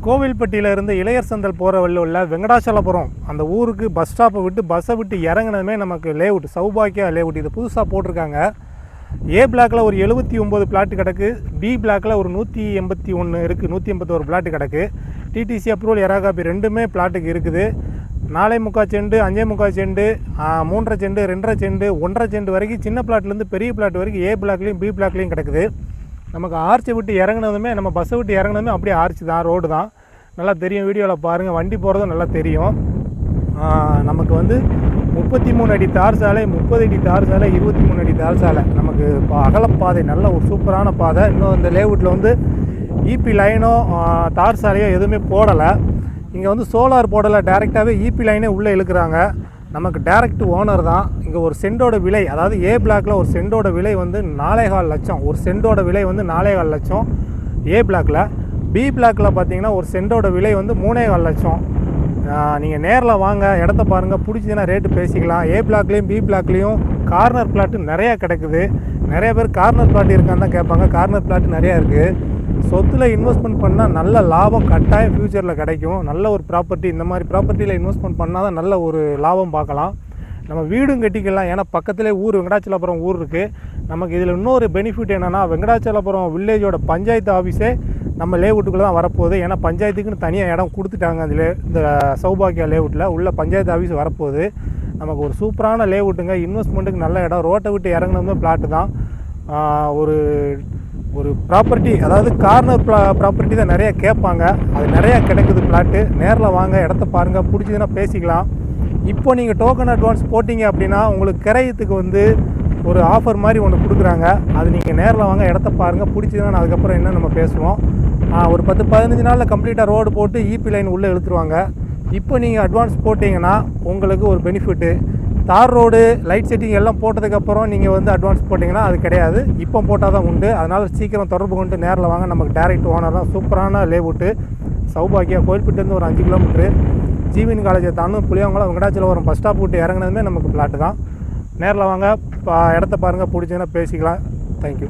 கோவில்பட்டியிலேருந்து இளையர் சந்தல் போகிற வழியில் உள்ள வெங்கடாச்சலபுரம் அந்த ஊருக்கு பஸ் ஸ்டாப்பை விட்டு பஸ்ஸை விட்டு இறங்கினதுமே நமக்கு லேஅவுட் சௌபாக்கியா லேஅவுட் இது புதுசாக போட்டிருக்காங்க. ஏ பிளாக்கில் ஒரு 79 பிளாட்டு கிடக்கு, பி பிளாக்கில் ஒரு 181 இருக்குது, 181 பிளாட்டு கிடக்கு. டிடிசி அப்ரூவல் எராகாப்பி ரெண்டுமே பிளாட்டுக்கு இருக்குது. 4.25 cent, 5.25 cent, 3.5 cent, 2.5 cent, 1.5 cent வரைக்கும் சின்ன பிளாட்லேருந்து பெரிய பிளாட் வரைக்கும் ஏ பிளாக்லேயும் பி பிளாக்லேயும் கிடக்குது. நமக்கு ஆர்ச்சை விட்டு இறங்கினதுமே நம்ம பஸ்ஸை விட்டு இறங்கினதுமே அப்படியே ஆர்ச்சி தான், ரோடு தான், நல்லா தெரியும். வீடியோவில் பாருங்கள், வண்டி போகிறதும் நல்லா தெரியும். நமக்கு வந்து 33 அடி தார் சாலை, 30 அடி தார் சாலை, 23 அடி தார் சாலை. நமக்கு அகலப்பாதை, நல்ல ஒரு சூப்பரான பாதை. இன்னும் இந்த லேஅவுட்டில் வந்து இபி லைனோ தார் சாலையோ எதுவுமே போடலை. இங்கே வந்து சோலார் போடலை, டேரெக்டாகவே இபி லைனே உள்ளே இழுக்கிறாங்க. நமக்கு டேரெக்ட் ஓனர் தான். இங்கே ஒரு சென்டோட விலை, அதாவது ஏ பிளாக்கில் ஒரு சென்டோட விலை வந்து 4.25 லட்சம். ஒரு சென்டோட விலை வந்து 4.25 லட்சம் ஏ பிளாக்கில். பி பிளாக்கில் பார்த்தீங்கன்னா ஒரு சென்டோட விலை வந்து 3.25 லட்சம். நீங்கள் நேரில் வாங்க, இடத்த பாருங்கள், பிடிச்சதுன்னா ரேட்டு பேசிக்கலாம். ஏ பிளாக்லேயும் பி பிளாக்லேயும் கார்னர் பிளாட்டு நிறையா கிடக்குது. நிறைய பேர் கார்னர் பிளாட் இருக்கான்னு தான் கேட்பாங்க. கார்னர் பிளாட்டு நிறையா இருக்குது. சொத்தில் இன்வெஸ்ட்மெண்ட் பண்ணால் நல்ல லாபம் கட்டாயம் ஃப்யூச்சரில் கிடைக்கும். நல்ல ஒரு ப்ராப்பர்ட்டி, இந்த மாதிரி ப்ராப்பர்ட்டியில் இன்வெஸ்ட்மெண்ட் பண்ணால் தான் நல்ல ஒரு லாபம் பார்க்கலாம். நம்ம வீடும் கட்டிக்கலாம். ஏன்னா பக்கத்துலேயே ஊர் வெங்கடாச்சலபுரம் ஊர் இருக்குது. நமக்கு இதில் இன்னொரு பெனிஃபிட் என்னென்னா, வெங்கடாச்சலபுரம் வில்லேஜோட பஞ்சாயத்து ஆஃபீஸே நம்ம லேஅவுட்டுக்குள்ளே தான் வரப்போகுது. ஏன்னா பஞ்சாயத்துக்குன்னு தனியாக இடம் கொடுத்துட்டாங்க. அதில் இந்த சௌபாக்கியா லேஅவுட்டில் உள்ள பஞ்சாயத்து ஆஃபீஸ் வரப்போகுது. நமக்கு ஒரு சூப்பரான லேஅவுட்டுங்க. இன்வெஸ்ட்மெண்ட்டுக்கு நல்ல இடம். ரோட்டை விட்டு இறங்கினதுமே பிளாட்டு தான். ஒரு ப்ராப்பர்ட்டி, அதாவது கார்னர் ப்ராப்பர்ட்டி தான் நிறையா கேட்பாங்க. அது நிறையா கிடைக்குது பிளாட்டு. நேரில் வாங்க, இடத்த பாருங்கள், பிடிச்சதுன்னா பேசிக்கலாம். இப்போ நீங்கள் டோக்கன் அட்வான்ஸ் போட்டிங்க அப்படின்னா உங்களுக்கு கிரயத்துக்கு வந்து ஒரு ஆஃபர் மாதிரி ஒன்று கொடுக்குறாங்க. அது நீங்கள் நேரில் வாங்க, இடத்த பாருங்கள், பிடிச்சதுன்னா அதுக்கப்புறம் என்ன நம்ம பேசுவோம். ஒரு 10-15 நாளில் கம்ப்ளீட்டாக ரோடு போட்டு இபி லைன் உள்ளே இழுத்துருவாங்க. இப்போ நீங்கள் அட்வான்ஸ் போட்டிங்கன்னா உங்களுக்கு ஒரு பெனிஃபிட்டு. தார் ரோடு லைட் செட்டிங் எல்லாம் போட்டதுக்கப்புறம் நீங்கள் வந்து அட்வான்ஸ் போட்டிங்கன்னா அது கிடையாது. இப்போ போட்டால் தான் உண்டு. அதனால் சீக்கிரம் தொடர்பு கொண்டு நேரில் வாங்க. நமக்கு டேரெக்ட் ஓனர் தான். சூப்பரான லேஅவுட்டு சௌபாக்கியா. கோயில்பட்டிலேருந்து ஒரு 5 கிலோமீட்ரு. ஜிவின் காலேஜை தாண்டும் புளியங்குளம் வெங்கடாச்சலபுரம் பஸ் ஸ்டாப் விட்டு இறங்கினதுமே நமக்கு பிளாட்டு தான். நேரில் வாங்க, இடத்த பாருங்கள், பிடிச்சதுன்னா பேசிக்கலாம். தேங்க்யூ.